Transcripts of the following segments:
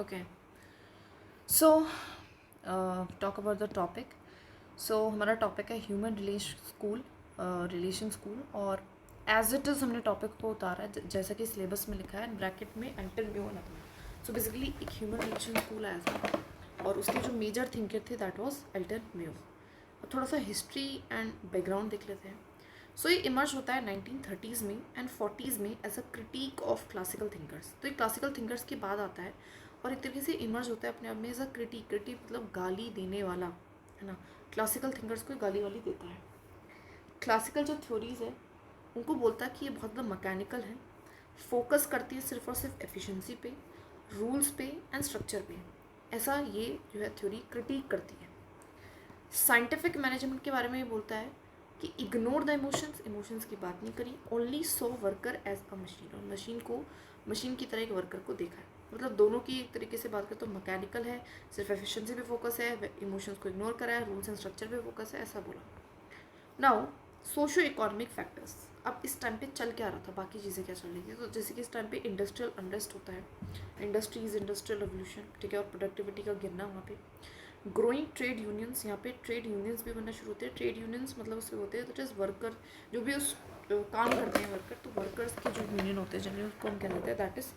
Okay, so talk about the topic. So हमारा topic है human relation school. और as it is हमने topic को उतारा है जैसा कि सिलेबस में लिखा है ब्रैकेट में एल्टन म्यू अलग. सो बेसिकली एक ह्यूमन रिलेशन स्कूल आया था और उसके जो मेजर थिंकर थे दैट वाज एल्टन म्यू. थोड़ा सा हिस्ट्री एंड बैकग्राउंड देख लेते हैं. सो ये इमर्ज होता है 1930s में एंड 40s में as a critic of classical thinkers. तो ये क्लासिकल थिंकर्स के बाद आता है और एक तरीके से इमर्ज होता है अपने आप में एज अ क्रिटिक मतलब गाली देने वाला, है ना. क्लासिकल थिंकर्स को गाली वाली देता है. क्लासिकल जो थ्योरीज है उनको बोलता है कि ये बहुत ज़्यादा मैकेनिकल है, फोकस करती है सिर्फ और सिर्फ एफिशिएंसी पे, रूल्स पे एंड स्ट्रक्चर पे. ऐसा ये जो है थ्योरी क्रिटिक करती है. साइंटिफिक मैनेजमेंट के बारे में ये बोलता है कि इग्नोर द इमोशंस की बात नहीं करी, only so worker as a machine. और मशीन की तरह एक वर्कर को देखा है. मतलब दोनों की एक तरीके से बात करें तो मैकेनिकल है, सिर्फ एफिशिएंसी पे फोकस है, इमोशंस को इग्नोर करा है, रूल्स एंड स्ट्रक्चर पे फोकस है, ऐसा बोला. Now socio economic factors. अब इस टाइम पे चल क्या रहा था, बाकी चीज़ें क्या चल रही थी. तो जैसे कि इस टाइम पे इंडस्ट्रियल अनरेस्ट होता है, इंडस्ट्रियल रेवोल्यूशन, ठीक है, और प्रोडक्टिविटी का गिरना वहाँ पे. ग्रोइंग ट्रेड यूनियंस, यहाँ पे ट्रेड यूनियंस भी बनना शुरू होते हैं. ट्रेड यूनियंस मतलब उससे होते हैं दैट इज़ वर्कर, जो भी उस काम करते हैं वर्कर, तो वर्कर्स के जो यूनियन होते हैं जनरली उसको हम क्या कहते हैं दैट इज़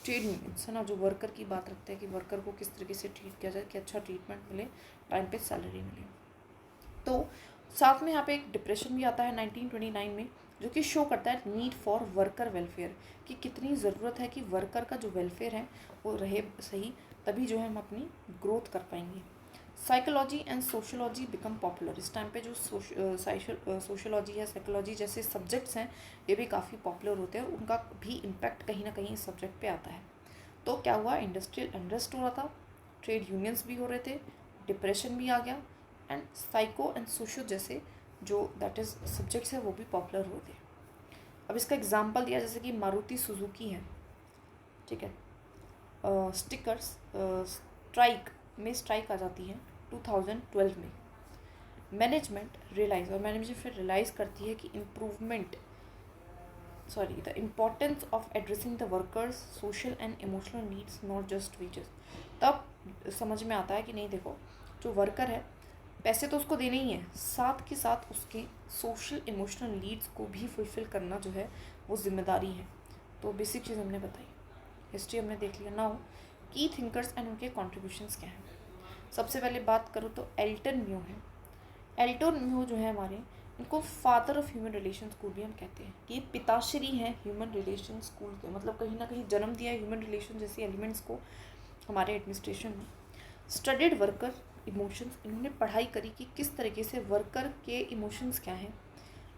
ट्रेड यूनियंस, है ना. जो वर्कर की बात रखते हैं कि वर्कर को किस तरीके से ट्रीट किया जाए कि अच्छा ट्रीटमेंट मिले, टाइम पे सैलरी मिले. तो साथ में यहाँ पे एक डिप्रेशन भी आता है 1929 में, जो कि शो करता है नीड फॉर वर्कर वेलफेयर, कि कितनी ज़रूरत है कि वर्कर का जो वेलफेयर है वो रहे सही, तभी जो है हम अपनी ग्रोथ कर पाएंगे. Psychology and sociology become popular. इस टाइम पे जो सोशोलॉजी है, साइकोलॉजी जैसे सब्जेक्ट्स हैं ये भी काफ़ी पॉपुलर होते हैं. उनका भी इम्पैक्ट कहीं ना कहीं इस सब्जेक्ट पे आता है. तो क्या हुआ, इंडस्ट्रियल अनरेस्ट हो रहा था, ट्रेड यूनियंस भी हो रहे थे, डिप्रेशन भी आ गया, एंड साइको एंड सोशो जैसे जो दैट इज़ सब्जेक्ट्स है वो भी पॉपुलर हो गए. अब इसका एग्जांपल दिया जैसे कि मारुति सुजुकी है, ठीक है. स्टिकर्स स्ट्राइक में स्ट्राइक आ जाती है 2012 में. मैनेजमेंट रियलाइज, और मैनेजमेंट फिर रियलाइज़ करती है कि the importance of addressing the workers social and emotional needs, not just wages. तब समझ में आता है कि नहीं देखो, जो वर्कर है पैसे तो उसको देने ही हैं, साथ के साथ उसके सोशल इमोशनल नीड्स को भी फुलफ़िल करना जो है वो जिम्मेदारी है. तो बेसिक चीज़ हमने बताई, हिस्ट्री हमने देख लिया. नाउ की थिंकर्स एंड उनके कॉन्ट्रीब्यूशंस क्या हैं. सबसे पहले बात करूँ तो एल्टन म्यू है. एल्टन म्यू जो है हमारे, इनको father of human relation school भी हम कहते हैं, कि ये पिताश्री हैं ह्यूमन रिलेशन स्कूल के. मतलब कहीं ना कहीं जन्म दिया है ह्यूमन रिलेशन जैसे एलिमेंट्स को हमारे एडमिनिस्ट्रेशन में. स्टडीड वर्कर इमोशंस, इन्होंने पढ़ाई करी कि किस तरीके से वर्कर के इमोशंस क्या हैं,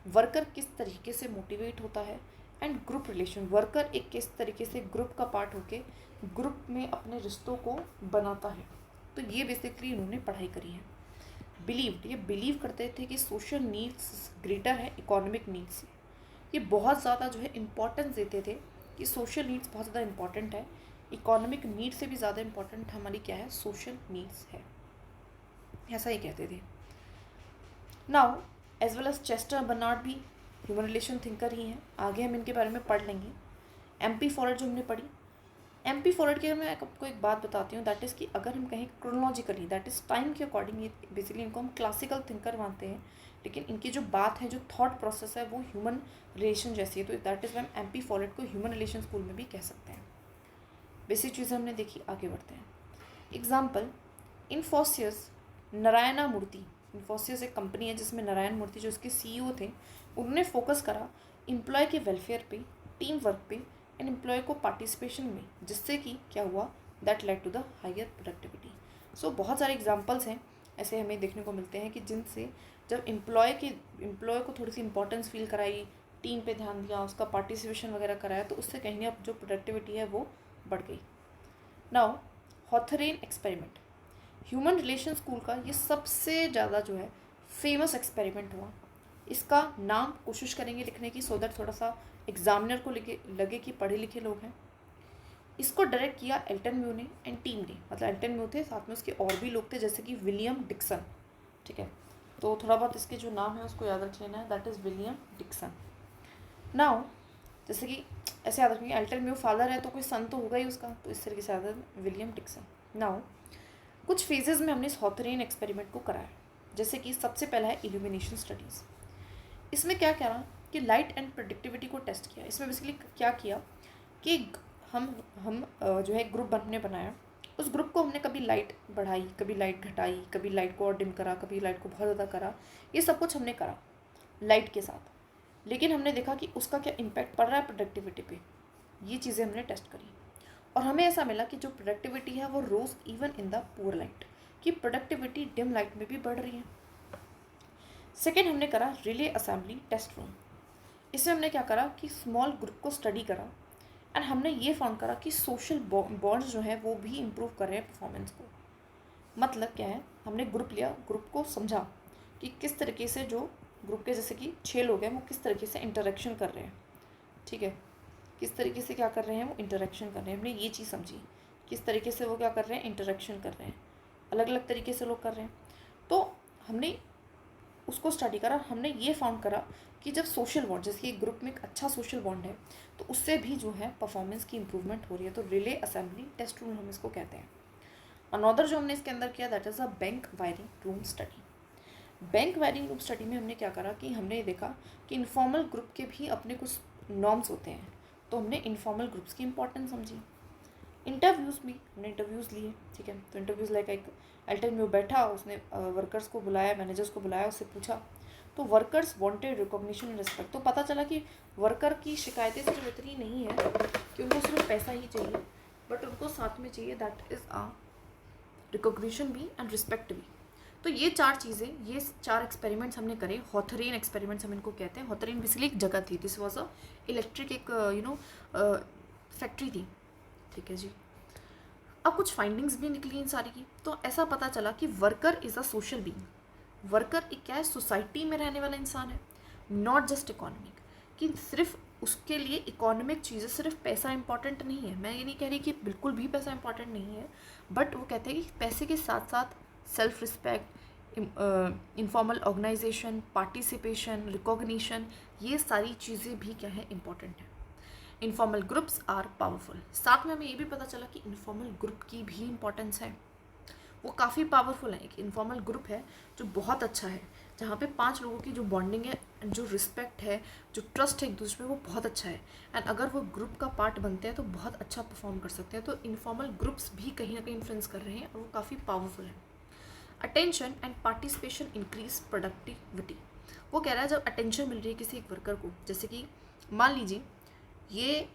वर्कर किस तरीके से मोटिवेट होता है, एंड ग्रुप रिलेशन, वर्कर एक किस तरीके से ग्रुप का पार्ट होके ग्रुप में अपने रिश्तों को बनाता है. तो ये बेसिकली इन्होंने पढ़ाई करी है. बिलीव्ड, ये बिलीव करते थे कि सोशल नीड्स ग्रेटर है इकोनॉमिक नीड्स से. ये बहुत ज़्यादा जो है इम्पोर्टेंस देते थे कि सोशल नीड्स बहुत ज़्यादा इम्पॉर्टेंट है, इकोनॉमिक नीड से भी ज़्यादा इम्पॉर्टेंट हमारी क्या है, सोशल नीड्स है, ऐसा ही कहते थे. Now as well as Chester Barnard भी ह्यूमन रिलेशन थिंकर ही हैं. आगे हम इनके बारे में पढ़ लेंगे. MP फॉरेट जो हमने पढ़ी, MP फॉरेट की अगर मैं आपको एक बात बताती हूँ दैट इज़ कि अगर हम कहें क्रोनोलॉजिकली दैट इज़ टाइम के अकॉर्डिंग, ये बेसिकली इनको हम क्लासिकल थिंकर मानते हैं, लेकिन इनकी जो बात है, जो थॉट प्रोसेस है वो ह्यूमन रिलेशन जैसी है. तो दैट इज़ हम MP फॉरेट को ह्यूमन रिलेशन स्कूल में भी कह सकते हैं. बेसिक चीज़ें हमने देखी, आगे बढ़ते हैं. एग्जाम्पल, इन्फोसिस नारायणा मूर्ति. इन्फोसिस एक कंपनी है जिसमें नारायण मूर्ति जो इसके CEO थे, उन्होंने फोकस करा एम्प्लॉय के वेलफेयर पे, टीम वर्क पे एंड एम्प्लॉय को पार्टिसिपेशन में, जिससे कि क्या हुआ, that led to the higher productivity. So बहुत सारे एग्जांपल्स हैं ऐसे हमें देखने को मिलते हैं कि जिनसे जब एम्प्लॉय को थोड़ी सी इंपॉर्टेंस फील कराई, टीम पे ध्यान दिया, उसका पार्टिसिपेशन वगैरह कराया, तो उससे कहीं ना जो प्रोडक्टिविटी है वो बढ़ गई. Now Hawthorne experiment, human relation school का ये सबसे ज़्यादा जो है फेमस एक्सपेरिमेंट हुआ. इसका नाम कोशिश करेंगे लिखने की सो दैट थोड़ा सा एग्जामिनर को लगे कि पढ़े लिखे लोग हैं. इसको डायरेक्ट किया एल्टन म्यू ने एंड टीम ने. मतलब एल्टन म्यू थे, साथ में उसके और भी लोग थे जैसे कि विलियम डिक्सन, ठीक है. तो थोड़ा बहुत इसके जो नाम है उसको याद रख लेना है, that is William Dickson. Now जैसे कि ऐसे याद रखेंगे, अल्टर म्यू फादर है तो कोई सन तो होगा ही उसका, तो इस तरीके से याद है विलियम डिक्सन। नाउ कुछ फेजेस में हमने इस हॉथरियन एक्सपेरिमेंट को कराया, जैसे कि सबसे पहला है इल्यूमिनेशन स्टडीज़। इसमें क्या करा कि लाइट एंड प्रोडक्टिविटी को टेस्ट किया। इसमें बेसिकली क्या किया कि हम जो है ग्रुप हमने बनाया, उस ग्रुप को हमने कभी लाइट बढ़ाई, कभी लाइट घटाई, कभी लाइट को और डिम करा, कभी लाइट को बहुत ज़्यादा करा, ये सब कुछ हमने करा लाइट के साथ। लेकिन हमने देखा कि उसका क्या इम्पैक्ट पड़ रहा है प्रोडक्टिविटी पे, ये चीज़ें हमने टेस्ट करी। और हमें ऐसा मिला कि जो प्रोडक्टिविटी है वो rose even in the poor light, कि प्रोडक्टिविटी डिम लाइट में भी बढ़ रही है। सेकेंड हमने करा रिले असेंबली टेस्ट रूम। इसमें हमने क्या करा कि स्मॉल ग्रुप को स्टडी करा एंड हमने ये फाउंड करा कि सोशल बॉन्ड्स जो है वो भी इम्प्रूव कर रहे हैं परफॉर्मेंस को। मतलब क्या है, हमने ग्रुप लिया, ग्रुप को समझा कि किस तरीके से जो ग्रुप के जैसे कि 6 लोग हैं वो किस तरीके से इंटरेक्शन कर रहे हैं, ठीक है, किस तरीके से क्या कर रहे हैं वो इंटरेक्शन कर रहे हैं। हमने ये चीज़ समझी किस तरीके से वो क्या कर रहे हैं, इंटरेक्शन कर रहे हैं, अलग अलग तरीके से लोग कर रहे हैं। तो हमने उसको स्टडी करा, हमने ये फाउंड करा कि जब सोशल बॉन्ड, जैसे कि ग्रुप में एक अच्छा सोशल बॉन्ड है तो उससे भी जो है परफॉर्मेंस की इंप्रूवमेंट हो रही है। तो रिले असेंबली टेस्ट रूम हम इसको कहते हैं। अनदर जो हमने इसके अंदर किया that is a bank wiring room study. Bank wiring room study में हमने क्या करा कि हमने देखा कि इनफॉर्मल ग्रुप के भी अपने कुछ नॉर्म्स होते हैं, तो हमने इनफॉर्मल ग्रुप्स की इंपॉर्टेंस समझी। इंटरव्यूज़ भी हमने इंटरव्यूज़ लिए, ठीक है, तो इंटरव्यूज़ लाइक एक अल्टर में बैठा, उसने वर्कर्स को बुलाया, मैनेजर्स को बुलाया, उससे पूछा, तो workers wanted recognition and respect. तो पता चला कि वर्कर की शिकायतें सिर्फ इतनी नहीं है कि उनको सिर्फ पैसा ही चाहिए, बट उनको साथ में चाहिए दैट इज़ आ रिकॉग्निशन भी एंड रिस्पेक्ट भी। तो ये 4 चीज़ें, ये 4 एक्सपेरिमेंट्स हमने करे। हॉथरियन एक्सपेरिमेंट्स हम इनको कहते हैं। हॉथरियन बेसिकली एक जगह थी, दिस वॉज अ इलेक्ट्रिक एक फैक्ट्री थी, ठीक है जी। अब कुछ फाइंडिंग्स भी निकली इन सारी की। तो ऐसा पता चला कि worker is a social being. Worker एक क्या है, सोसाइटी में रहने वाला इंसान है, नॉट जस्ट इकोनॉमिक, कि सिर्फ उसके लिए इकोनॉमिक चीज़ें, सिर्फ पैसा इंपॉर्टेंट नहीं है। मैं ये नहीं कह रही कि बिल्कुल भी पैसा इंपॉर्टेंट नहीं है, बट वो कहते हैं कि पैसे के साथ साथ self respect, informal organization, participation, recognition, ये सारी चीज़ें भी क्या है, इंपॉर्टेंट है। Informal groups are powerful. साथ में हमें ये भी पता चला कि इनफॉर्मल ग्रुप की भी इंपॉर्टेंस है, वो काफ़ी पावरफुल है। एक इनफॉर्मल ग्रुप है जो बहुत अच्छा है, जहाँ पे 5 लोगों की जो बॉन्डिंग है, जो रिस्पेक्ट है, जो ट्रस्ट है एक दूसरे में, वो बहुत अच्छा है। एंड अगर वो ग्रुप का पार्ट बनते हैं तो बहुत अच्छा परफॉर्म कर सकते हैं। तो इनफॉर्मल ग्रुप्स भी कहीं ना कहीं इन्फ्लुएंस कर रहे हैं और वो काफ़ी पावरफुल है। Attention and participation increase productivity. वो कह रहा है जब अटेंशन मिल रही है किसी एक वर्कर को, जैसे कि मान लीजिए ये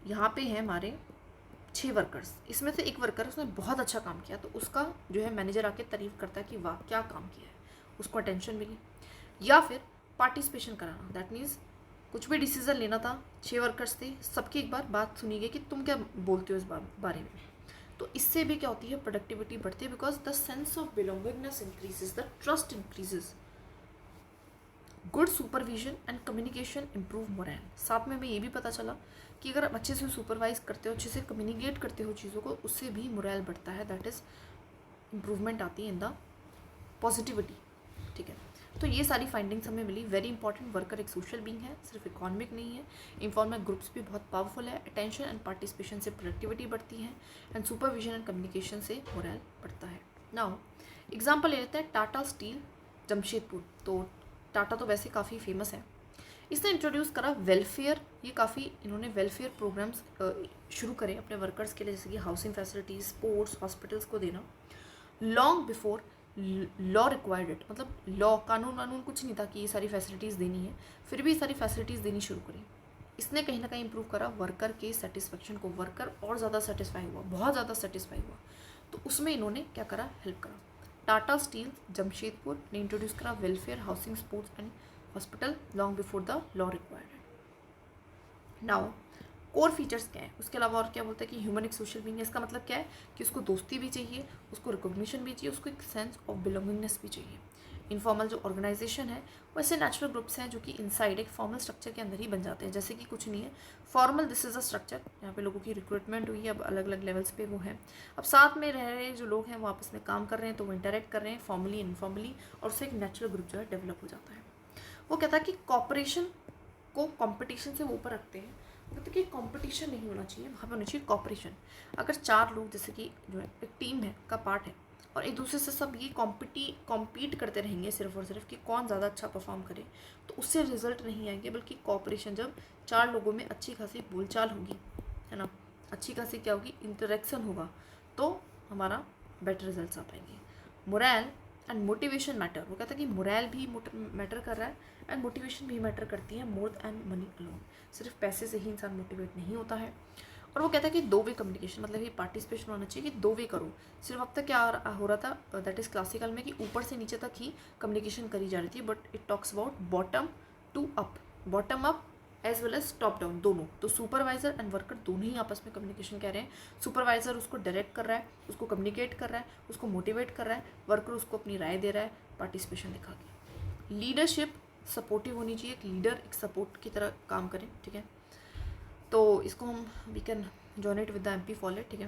यहाँ पे हैं हमारे 6 वर्कर्स, इसमें से एक वर्कर उसने बहुत अच्छा काम किया, तो उसका जो है मैनेजर आके तारीफ करता है कि वाह क्या काम किया है, उसको अटेंशन मिली। या फिर पार्टिसिपेशन कराना, दैट मीन्स कुछ भी डिसीजन लेना था, 6 वर्कर्स थे, सबकी एक बार बात सुनी गई कि तुम क्या बोलते हो इस बारे में। तो इससे भी क्या होती है, प्रोडक्टिविटी बढ़ती है, because the sense of belongingness increases, the trust increases, good supervision and communication improve moral. साथ में हमें ये भी पता चला कि अगर आप अच्छे से सुपरवाइज करते हो, अच्छे से कम्युनिकेट करते हो चीज़ों को, उससे भी मोरल बढ़ता है, दैट इज़ इम्प्रूवमेंट आती है इन द पॉजिटिविटी, ठीक है। तो ये सारी फाइंडिंग्स हमें मिली। वेरी इंपॉर्टेंट, वर्कर एक सोशल बीइंग है, सिर्फ इकोनॉमिक नहीं है। इनफॉर्मल ग्रुप्स भी बहुत पावरफुल है। अटेंशन एंड पार्टिसिपेशन से प्रोडक्टिविटी बढ़ती है एंड सुपरविजन एंड कम्युनिकेशन से मोरल बढ़ता है। नाउ एग्जाम्पल ले लेते हैं टाटा स्टील जमशेदपुर। तो टाटा तो वैसे काफ़ी फेमस है, इसने इंट्रोड्यूस करा वेलफेयर। ये काफ़ी इन्होंने वेलफेयर प्रोग्राम्स शुरू करे अपने वर्कर्स के लिए, जैसे कि हाउसिंग फैसिलिटीज़, स्पोर्ट्स, हॉस्पिटल्स को देना। Long before law required it, मतलब लॉ कानून कुछ नहीं था कि ये सारी फैसिलिटीज़ देनी है, फिर भी ये सारी फैसिलिटीज़ देनी शुरू करी। इसने कहीं ना कहीं इंप्रूव करा वर्कर के सेटिस्फेक्शन को, वर्कर और ज़्यादा सेटिस्फाई हुआ, बहुत ज़्यादा सेटिस्फाई हुआ। तो उसमें इन्होंने क्या करा, हेल्प करा। टाटा स्टील जमशेदपुर ने इंट्रोड्यूस करा welfare, housing, sports and hospital long before the law required. Now core features क्या है, उसके अलावा और क्या बोलते हैं कि ह्यूमन एक सोशल बीइंग है। इसका मतलब क्या है कि उसको दोस्ती भी चाहिए, उसको रिकॉग्निशन भी चाहिए, उसको एक सेंस ऑफ बिलोंगिंगनेस भी चाहिए। इनफॉर्मल जो ऑर्गेनाइजेशन है वो ऐसे नेचुरल ग्रुप्स हैं जो कि इनसाइड एक फॉर्मल स्ट्रक्चर के अंदर ही बन जाते हैं, जैसे कि कुछ नहीं है formal, this is a structure, यहाँ पे लोगों की रिक्रूटमेंट हुई है, अब अलग अलग लेवल्स पे वो हैं, अब साथ में रह रहे जो लोग हैं वो आपस में काम कर रहे हैं, तो वो इंटरेक्ट कर रहे हैं फॉर्मली इनफॉर्मली, और उससे एक नेचुरल ग्रुप जो है डेवलप हो जाता है। वो कहता है कि कॉपरेशन को कॉम्पिटिशन से ऊपर रखते हैं, मतलब कि कंपटीशन नहीं होना चाहिए, वहाँ पे होना चाहिए कॉपरेशन। अगर 4 लोग जैसे कि जो है एक टीम है का पार्ट है और एक दूसरे से सब ये कॉम्पीट करते रहेंगे सिर्फ और सिर्फ कि कौन ज़्यादा अच्छा परफॉर्म करे, तो उससे रिजल्ट नहीं आएंगे। बल्कि कॉपरेशन, जब 4 लोगों में अच्छी खासी बोलचाल होगी, है ना, अच्छी खासी क्या होगी, इंटरेक्शन होगा, तो हमारा बेटर रिजल्ट्स आ पाएंगे। मोरल एंड मोटिवेशन मैटर, वो कहता है कि मोरल भी मैटर कर रहा है एंड मोटिवेशन भी मैटर करती है मोर एंड मनी अलोन। सिर्फ पैसे से ही इंसान मोटिवेट नहीं होता है। और वो कहता है कि 2 वे कम्युनिकेशन, मतलब ये पार्टिसिपेशन होना चाहिए कि 2 वे करो। सिर्फ अब तक क्या हो रहा था, दैट इज़ क्लासिकल में, कि ऊपर से नीचे तक ही कम्युनिकेशन करी जा रही थी, but it talks about bottom to up, bottom up as well as top down, दोनों। तो सुपरवाइजर एंड वर्कर दोनों ही आपस में कम्युनिकेशन कह रहे हैं। सुपरवाइजर उसको डायरेक्ट कर रहा है, उसको कम्युनिकेट कर रहा है, उसको मोटिवेट कर रहा है, वर्कर उसको अपनी राय दे रहा है पार्टिसिपेशन दिखा के। लीडरशिप सपोर्टिव होनी चाहिए, एक लीडर एक सपोर्ट की तरह काम करें, ठीक है। तो इसको हम we can join it with the MP फॉलेट, ठीक है।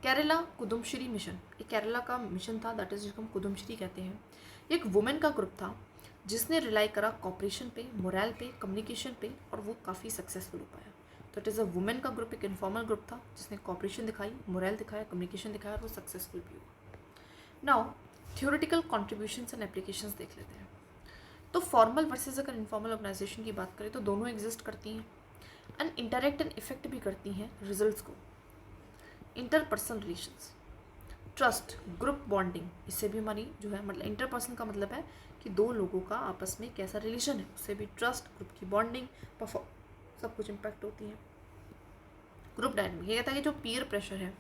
केरला कुदुमश्री मिशन, एक केरला का मिशन था, दैट इज जिसको हम कुदुमश्री कहते हैं। एक वुमेन का ग्रुप था जिसने रिलाई करा कॉपरेशन पे, मोरल पे, कम्युनिकेशन पे, और वो काफ़ी सक्सेसफुल हो पाया। तो इट इज़ अ वुमेन का ग्रुप, एक इन्फॉर्मल ग्रुप था जिसने कॉपरेशन दिखाई, मोरल दिखाया, कम्युनिकेशन दिखाया, और वो सक्सेसफुल भी हुआ। Now theoretical contributions and applications देख लेते हैं। तो फॉर्मल वर्सेस अगर इनफॉर्मल ऑर्गेनाइजेशन की बात करें तो दोनों एग्जिस्ट करती हैं एंड इंटरेक्ट एंड इफेक्ट भी करती हैं रिजल्ट्स को। Interpersonal relations, trust, group bonding, इससे भी हमारी जो है, मतलब इंटरपर्सनल का मतलब है कि 2 लोगों का आपस में कैसा रिलेशन है, उससे भी ट्रस्ट, ग्रुप की बॉन्डिंग, सब कुछ इम्पैक्ट होती है। ग्रुप डायनामिक, ये कहता है कि जो पीयर प्रेशर है,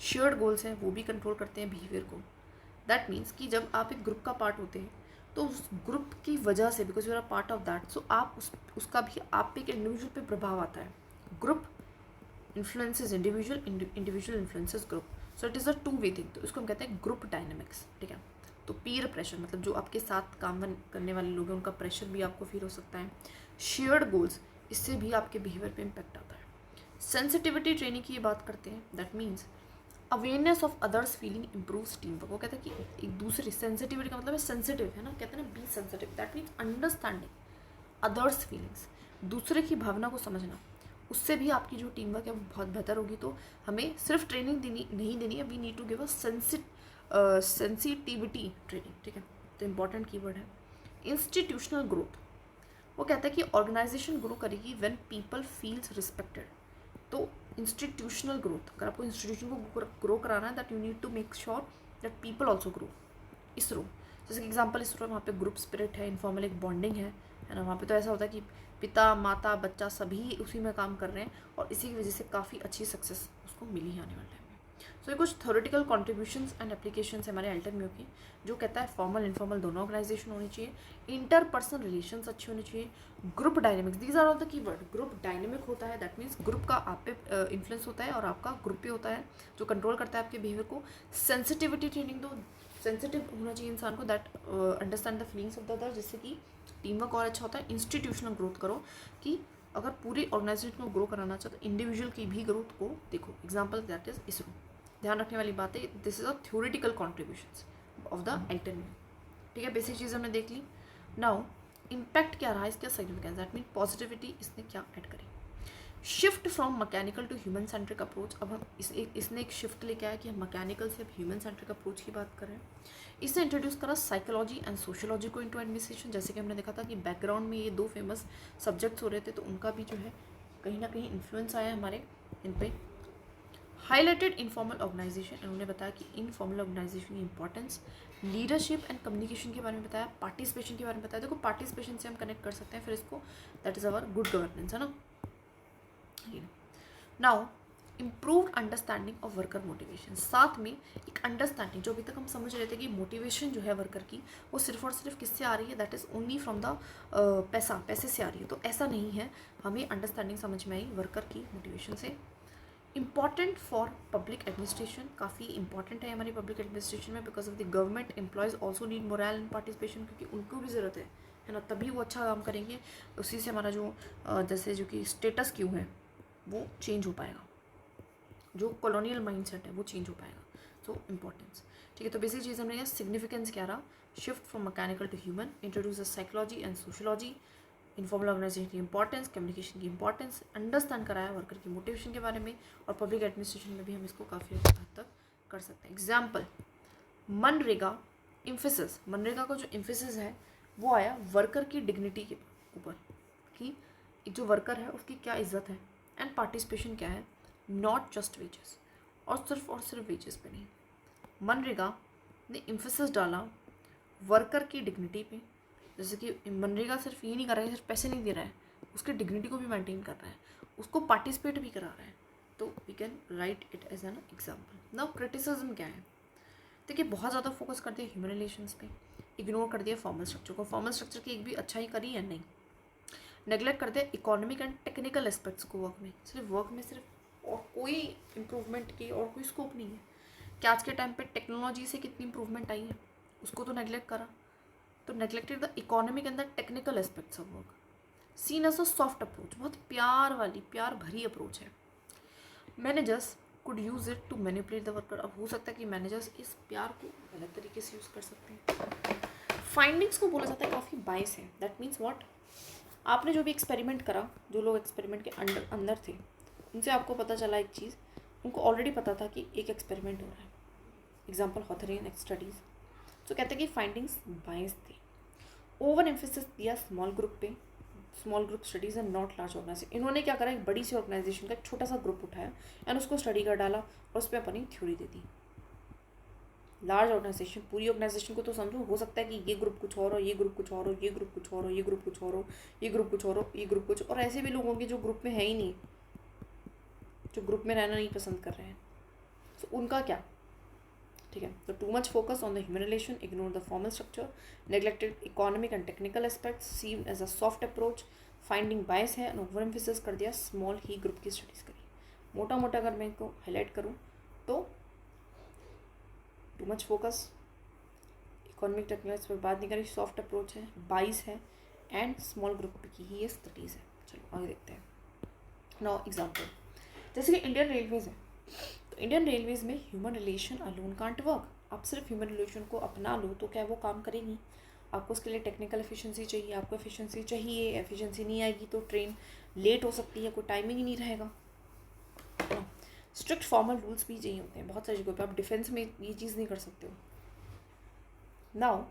शेयर्ड गोल्स हैं, वो भी कंट्रोल करते हैं बिहेवियर को। दैट मीन्स कि जब आप एक ग्रुप का पार्ट होते हैं तो उस ग्रुप की वजह से, because you are a part of that, so आप उसका भी आप पे एक इंडिविजुअल पे प्रभाव आता है। Group influences individual, individual influences group, so it is a 2 way thing. तो इसको हम कहते हैं ग्रुप डायनामिक्स, ठीक है। तो पीयर प्रेशर मतलब जो आपके साथ काम करने वाले लोग हैं उनका प्रेशर भी आपको फील हो सकता है। शेयर्ड गोल्स, इससे भी आपके बिहेवियर पे इम्पैक्ट आता है। सेंसिटिविटी ट्रेनिंग की बात करते हैं, that means awareness of others feeling improves team work. वो कहता है कि एक दूसरे, सेंसिटिविटी का मतलब है सेंसिटिव, है ना, कहते हैं ना be sensitive, that means understanding others feelings, दूसरे की भावना को समझना, उससे भी आपकी जो टीम वर्क है वो बहुत बेहतर होगी। तो हमें सिर्फ ट्रेनिंग नहीं देनी है, we need to give a sensitivity training, ठीक है। तो इंपॉर्टेंट कीवर्ड है। इंस्टीट्यूशनल ग्रोथ, वो कहता है कि ऑर्गेनाइजेशन ग्रो करेगी व्हेन पीपल फील्स रिस्पेक्टेड। तो इंस्टीट्यूशनल ग्रोथ, अगर आपको इंस्टीट्यूशन को ग्रो कराना है, that you need to make sure that people also grow. ISRO जैसे कि एग्जाम्पल, इसरो वहाँ पे ग्रुप स्पिरिट है, इनफॉर्मल एक बॉन्डिंग है ना। वहाँ पे तो ऐसा होता है कि पिता माता बच्चा सभी उसी में काम कर रहे हैं और इसी की वजह से काफ़ी अच्छी सक्सेस उसको मिली है आने वाले टाइम में। सो ये कुछ थ्योरेटिकल कॉन्ट्रीब्यूशंस एंड एप्लीकेशंस है हमारे अल्टरम्यू की, जो कहता है फॉर्मल इनफॉर्मल दोनों ऑर्गेनाइजेशन होनी चाहिए, इंटरपर्सनल रिलेशंस अच्छी होनी चाहिए, group dynamics, these are all the keyword. Group dynamic होता है, दैट मीन्स ग्रुप का आप पे इन्फ्लुएंस होता है और आपका ग्रुप पे होता है जो कंट्रोल करता है आपके बिहेवियर को। सेंसिटिविटी ट्रेनिंग दो, सेंसिटिव होना चाहिए इंसान को, that understand the feelings of the other, जिससे कि टीम वर्क और अच्छा होता है। इंस्टीट्यूशनल ग्रोथ करो कि अगर पूरी ऑर्गेनाइजेशन को ग्रो कराना चाहो तो इंडिविजुअल की भी ग्रोथ को देखो, एग्जाम्पल दैट इज इसरो। ध्यान रखने वाली बात है, this is a theoretical contributions of the alternative, ठीक है। बेसिक चीज़ हमने देख ली। नाउ इम्पैक्ट क्या रहा है, इसका सिग्निफिकेंस, दैट मीन पॉजिटिविटी इसने क्या ऐड करी। Shift from mechanical to human centric approach, अब हम इसने एक शिफ्ट लेके आया कि हम मैकेनिकल से अब ह्यूमन सेंट्रिक अप्रोच की बात करें। इसने इंट्रोड्यूस करा साइकोलॉजी एंड सोशियोलॉजी को इनटू एडमिनिस्ट्रेशन। जैसे कि हमने देखा था कि बैकग्राउंड में ये 2 फेमस सब्जेक्ट्स हो रहे थे, तो उनका भी जो है कहीं ना कहीं इन्फ्लुएंस आया हमारे इन पे। हाईलाइटेड इनफॉर्मल ऑर्गेनाइजेशन, उन्होंने बताया कि इनफॉर्मल ऑर्गेनाइजेशन की इंपॉर्टेंस, लीडरशिप एंड कम्युनिकेशन के बारे में बताया, पार्टिसिपेशन के बारे में बताया। देखो पार्टिसिपेशन से हम कनेक्ट कर सकते हैं फिर इसको, that is our good governance, है ना। Now improved understanding of worker motivation, साथ में एक अंडरस्टैंडिंग, जो अभी तक हम समझ रहे थे कि मोटिवेशन जो है वर्कर की वो सिर्फ और सिर्फ किससे आ रही है, that is only from the पैसे से आ रही है। तो ऐसा नहीं है, हमें अंडरस्टैंडिंग समझ में आई वर्कर की मोटिवेशन से। इंपॉर्टेंट फॉर पब्लिक एडमिनिस्ट्रेशन, काफ़ी इंपॉर्टेंट है हमारी पब्लिक एडमिनिस्ट्रेशन में, because of the government employees also need moral and participation, क्योंकि उनको भी ज़रूरत है ना, तभी वो अच्छा काम करेंगे। उसी से हमारा जो जैसे जो कि स्टेटस क्यों है वो चेंज हो पाएगा, जो कॉलोनियल माइंडसेट है वो चेंज हो पाएगा। सो इम्पॉर्टेंस, ठीक है। तो बेसिक चीज़ हमने सिग्निफिकेंस क्या रहा, shift from mechanical to human, introduce psychology and sociology, informal organisation की इंपॉर्टेंस, कम्युनिकेशन की इंपॉर्टेंस, अंडरस्टैंड कराया वर्कर की मोटिवेशन के बारे में, और पब्लिक एडमिनिस्ट्रेशन में भी हम इसको काफ़ी हद तक कर सकते हैं. Example, MNREGA emphasis. मनरेगा का जो इम्फेसिस है वो आया वर्कर की डिग्निटी के ऊपर, कि एक जो वर्कर है उसकी क्या इज्जत है, एंड पार्टिसिपेशन क्या है, नॉट जस्ट वेजेस. और सिर्फ वेजेस पे नहीं. मनरेगा ने इम्फेसिस डाला वर्कर की डिग्निटी पे. जैसे कि मनरेगा सिर्फ ये नहीं कर रहा है, सिर्फ पैसे नहीं दे रहा है, उसकी डिग्निटी को भी मेंटेन कर रहा है, उसको पार्टिसिपेट भी करा रहा है. तो we can write it as an example. Now criticism क्या है. देखिए, बहुत ज़्यादा फोकस कर दिया ह्यूमन रिलेशंस पे, इग्नोर कर दिया फॉर्मल स्ट्रक्चर को. फॉर्मल स्ट्रक्चर की एक भी अच्छाई करी या नहीं, नेगलेक्ट कर दिया इकोनॉमिक एंड टेक्निकल एस्पेक्ट्स को. वर्क में सिर्फ और कोई इम्प्रूवमेंट की और कोई स्कोप नहीं है. क्या आज के टाइम पे टेक्नोलॉजी से कितनी इंप्रूवमेंट आई है, उसको तो नेगलेक्ट करा. तो neglected the economic and the technical aspects of work. Seen as a soft approach, बहुत प्यार भरी अप्रोच है. Managers could use it to manipulate the worker. अब हो सकता है कि मैनेजर्स इस प्यार को गलत तरीके से यूज़ कर सकते हैं. फाइंडिंग्स को बोला जाता है काफ़ी बाइस है. दैट मीन्स व्हाट, आपने जो भी एक्सपेरिमेंट करा, जो लोग एक्सपेरिमेंट के अंदर थे, उनसे आपको पता चला एक चीज़, उनको ऑलरेडी पता था कि एक एक्सपेरिमेंट हो रहा है. Example Hawthorne studies. तो कहते हैं कि फाइंडिंग्स बाइस थी. ओवर एम्फेसिस दिया स्मॉल ग्रुप पे. Small group studies and not large organisation. इन्होंने क्या करा, एक बड़ी सी ऑर्गेनाइजेशन का एक छोटा सा ग्रुप उठाया एंड उसको स्टडी कर डाला और उस पर अपनी थ्योरी दे दी. लार्ज ऑर्गेनाइजेशन, पूरी ऑर्गेनाइजेशन को तो समझो, हो सकता है कि ये ग्रुप कुछ और हो, ये ग्रुप कुछ और हो, ये ग्रुप कुछ और हो, ये ग्रुप कुछ और हो, ये ग्रुप कुछ और हो, ये ग्रुप कुछ, और ऐसे भी लोग होंगे जो ग्रुप में है ही नहीं, जो ग्रुप में रहना नहीं पसंद कर रहे हैं. तो उनका क्या, ठीक है. तो too much focus on the human relation, ignore the formal structure, neglected economic and technical aspects, seen as a soft approach, finding bias है, एंड ओवर एम्फेसिस कर दिया स्मॉल ही ग्रुप की स्टडीज़ करी. मोटा मोटा अगर मैं इनको हाईलाइट करूँ तो too much focus, economic technical पर बात नहीं करी, सॉफ्ट अप्रोच है, बाइस है, एंड स्मॉल ग्रुप की ही ये स्टडीज़ है. चलो आगे देखते हैं. नाउ एग्जाम्पल, जैसे कि इंडियन रेलवेज है, तो इंडियन रेलवेज में human relation alone can't work. आप सिर्फ ह्यूमन रिलेशन को अपना लो तो क्या वो काम करेगी. आपको उसके लिए टेक्निकल एफिशिएंसी चाहिए, आपको एफिशिएंसी चाहिए. एफिशिएंसी नहीं आएगी तो ट्रेन लेट हो सकती है, कोई टाइमिंग ही नहीं रहेगा. स्ट्रिक्ट फॉर्मल रूल्स भी चाहिए होते हैं बहुत सारी जगहों पे. आप डिफेंस में ये चीज़ नहीं कर सकते हो. Now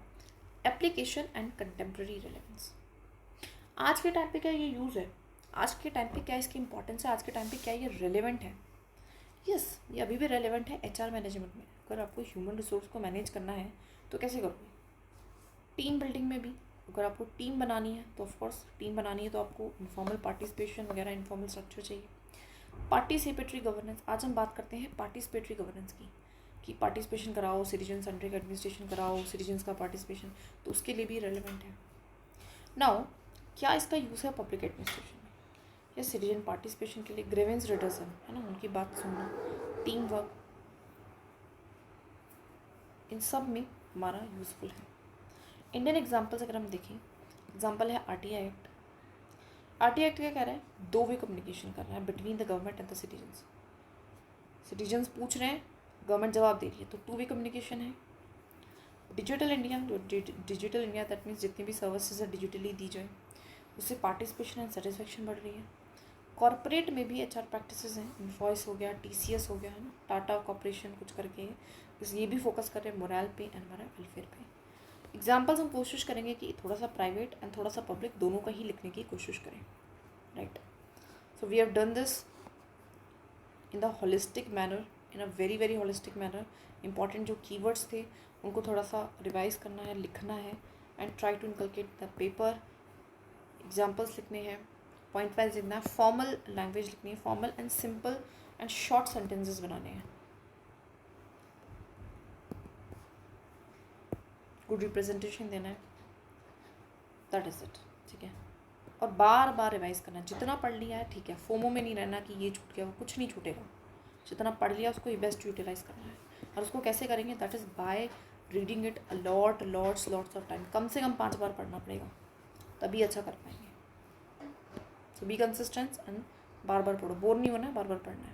application and contemporary relevance. आज के टाइम पे क्या ये यूज़ है, आज के टाइम पे क्या इसकी इंपॉर्टेंस है, आज के टाइम पे क्या ये रेलेवेंट है. यस, ये अभी भी रेलेवेंट है एचआर मैनेजमेंट में. अगर आपको ह्यूमन रिसोर्स को मैनेज करना है तो कैसे करोगे. टीम बिल्डिंग में भी अगर आपको टीम बनानी है तो ऑफकोर्स टीम बनानी है तो आपको इनफॉर्मल पार्टिसिपेशन वगैरह, इनफॉर्मल स्ट्रक्चर चाहिए. पार्टिसिपेटरी गवर्नेंस, आज हम बात करते हैं पार्टिसिपेटरी गवर्नेंस की, कि पार्टिसिपेशन कराओ, सिटीजन सेंट्रिक एडमिनिस्ट्रेशन कराओ, सिटीजन्स का पार्टिसिपेशन, तो उसके लिए भी रेलिवेंट है. नाउ क्या इसका यूज़ है पब्लिक एडमिनिस्ट्रेशन में या सिटीजन पार्टिसिपेशन के लिए. ग्रीवेंस रिडर्सन है ना, उनकी बात सुनना, टीम वर्क, इन सब में हमारा यूज़फुल है. इंडियन एग्जाम्पल्स अगर हम देखें, एग्जाम्पल है आरटीआई एक्ट. आरटीआई एक्ट क्या कह रहा है, दो वे कम्युनिकेशन कर रहा है between the government and the citizens. Citizens पूछ रहे हैं, गवर्नमेंट जवाब दे रही है, तो टू वे कम्युनिकेशन है. डिजिटल इंडिया, जो डिजिटल इंडिया दैट मीन्स जितनी भी सर्विसेज है डिजिटली दी जाए, उससे पार्टिसिपेशन एंड सेटिस्फेक्शन बढ़ रही है. कॉर्पोरेट में भी एचआर प्रैक्टिसेस हैं, इन्फॉइस हो गया, टीसीएस हो गया, है ना, टाटा कॉर्पोरेशन कुछ करके ये भी फोकस कर रहे हैं मोरल पे एंड हमारा वेलफेयर पे. एग्जाम्पल्स हम कोशिश करेंगे कि थोड़ा सा प्राइवेट एंड थोड़ा सा पब्लिक दोनों का ही लिखने की कोशिश करें. Right, so we have done this in the holistic manner, in a very very holistic manner. Important जो कीवर्ड्स थे उनको थोड़ा सा रिवाइज करना है, लिखना है, and try to inculcate the paper. Examples लिखने हैं, पॉइंट वाइज लिखना है, फॉर्मल लैंग्वेज लिखनी है, formal and simple and short sentences बनाने हैं, गुड रिप्रेजेंटेशन देना है. That is it. ठीक है, और बार बार रिवाइज करना. जितना पढ़ लिया है ठीक है, फोमो में नहीं रहना कि ये छूट गया, वो कुछ नहीं छूटेगा. जितना पढ़ लिया उसको बेस्ट यूटिलाइज करना है. और उसको कैसे करेंगे, that is by reading it lots of time. कम से कम 5 बार पढ़ना पड़ेगा, तभी अच्छा कर पाएंगे. सो बी कंसिस्टेंट एंड बार बार पढ़ो, बोर नहीं होना है, बार बार पढ़ना है.